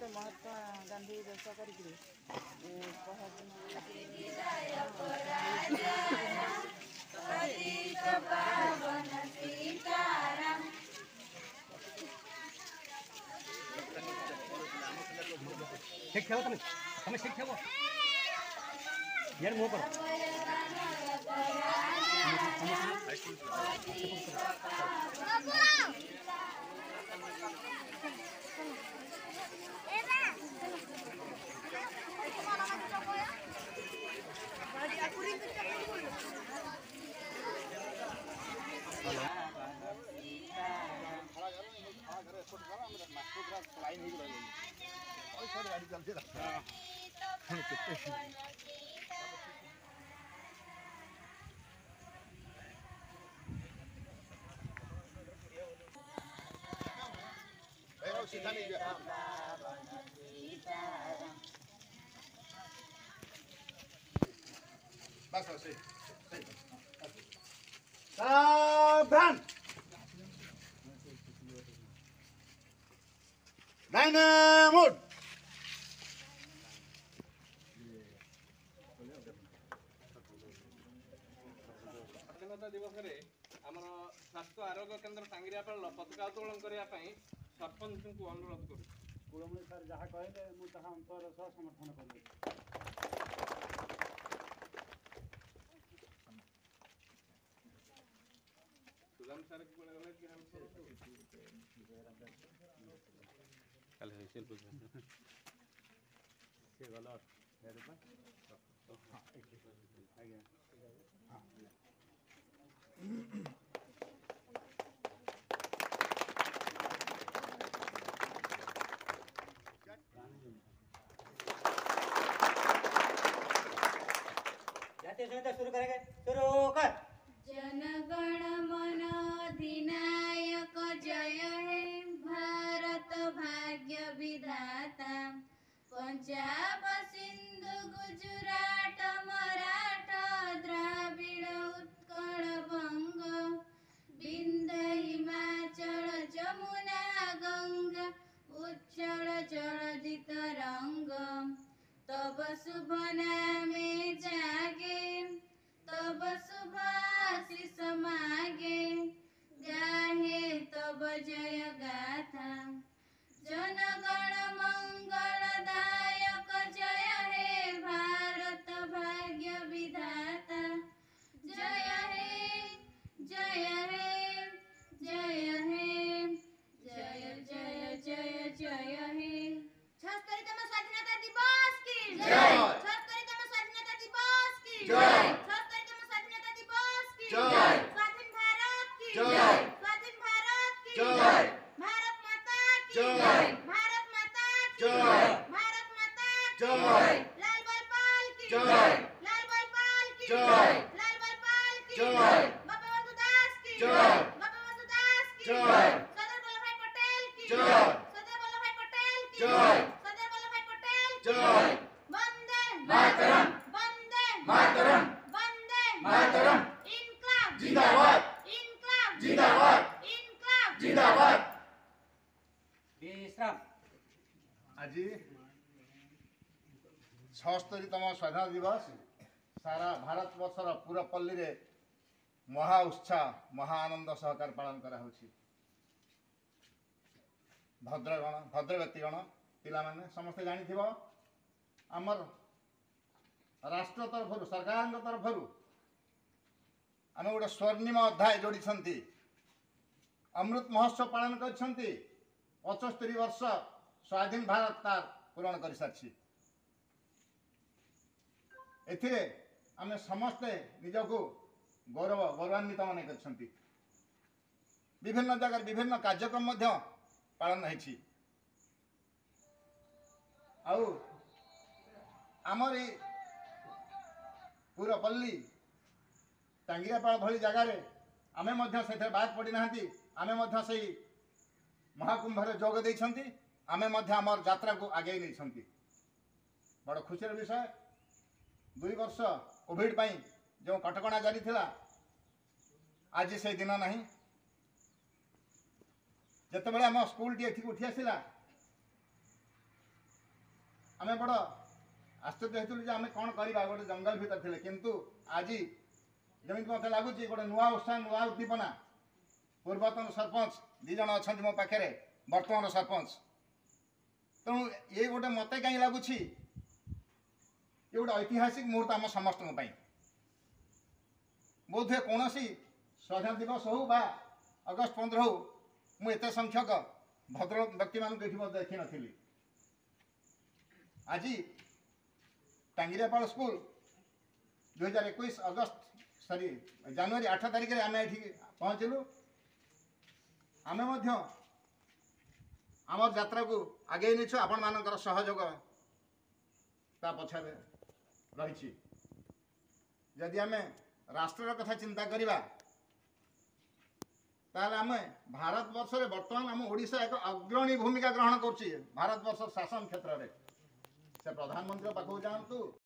ଗୋଟେ ମହାତ୍ମା ଗାନ୍ଧୀ ବେଶ କରିକିରି ଶିକ୍ଷା ତମେ ତମେ ଶିକ୍ଷା यार मुंह पर सावधान डायनामोड स्वाधीनता दिवस रे आमर स्वास्थ्य आरोग्य केन्द्र टांगिरिया पताका उत्तोलन करने सरपंच को अनुरोध करूँ कुलमुनि सर जहाँ कहले मुझे अंतर सह समर्थन करें सुदाम सर को गले कि हम कल है से गलत आज्ञा जातीय संहिता शुरू करेंगे शुरू कर जनगण मन अधिनायक जय हे भारत भाग्य विधाता पंजाब सिंधु गुजरात मराठा द्राविड़ उत्कल बंग विंध्य हिमाचल जमुना गंगा उच्चल जलधि तरंग तब शुभ नामे जागे तब शुभ आशीष मागे गाहे तब जय गाथा जनगण मंगलदायक जय हे भारत भाग्य विधाता जय हे जय हे जय हे जय जय जय जय हे 76तम स्वाधीनता दिवस की जय 76तम स्वाधीनता दिवस की जय 76तम स्वाधीनता दिवस की जय स्वाधीन भारत की जय स्वाधीन भारत की जय भारत माता की जय भारत माता की जय भारत माता की जय लाल बलपाल की जय लाल बलपाल की जय लाल बलपाल की जय बाबा वसुदास की जय बाबा वसुदास की जय सरदार वल्लभभाई पटेल की जय सरदार वल्लभभाई पटेल की जय सरदार वल्लभभाई पटेल की जय वंदे मातरम वंदे मातरम वंदे मातरम इनकलाब जिंदाबाद इनकलाब जिंदाबाद इनकलाब जिंदाबाद विश्राम आज 76तम स्वाधीनता दिवस सारा भारत वर्षर पूरा पल्ली रे महा उत्साह महा आनंद सहकार पालन करा होछि भद्र व्यक्तिगण पिला माने समस्त जानी थिबो हमर राष्ट्र तरफ सरकार तरफ आम गोटे स्वर्णिम अध्याय जोड़ी अमृत महोत्सव पालन कर 75 वर्ष स्वाधीन भारत तार पूरण कर सारी एथिरे आमे समस्ते निजको गौरवान्वित मन कर विभिन्न जगह विभिन्न कार्यक्रम पालन होती आमर पूरपल्ली टांगियापाड़ भली जगार आमे से बाद पड़ना आमे से महाकुंभ जोग देइछंती आमे आमर यात्रा को आगे नहीं बड़ खुशी विषय 2 वर्ष कोविड जो कटकणा जारी थिला आज से दिन नहीं जिते बड़े आम स्कूल टी उठी आसला आम बड़ आश्चर्य होती जे आम कौन करवा गोटे जंगल भितर थे किंतु आज जमी मत लगुच गोटे नुआ उत्साह नुआ उद्दीपना पूर्वतन सरपंच 2 जन अच्छा मो पाखे बर्तमान सरपंच तेणु ये गोटे मत कहीं लगुच ये गोटे ऐतिहासिक मुहूर्त आम समस्त बोध हुए कौन स्वाधीनता दिवस हो बा अगस्त 15 हो मुझे संख्यक भद्र व्यक्ति मान देखी नी आज टांगिरियापाड़ स्कूल 2021 अगस्त सरी जनवरी 8 तारिख में आम ये पहुँचलु आम आमर यात्रा को आगे नहीं आपण मान सहयोग पछरे रही जदि आम राष्ट्र कथा चिंता करवा ताहले आम भारत वर्ष रे वर्तमान आम ओडिशा एक अग्रणी भूमिका ग्रहण कर भारत वर्ष शासन क्षेत्र में से प्रधानमंत्री पाखु जातु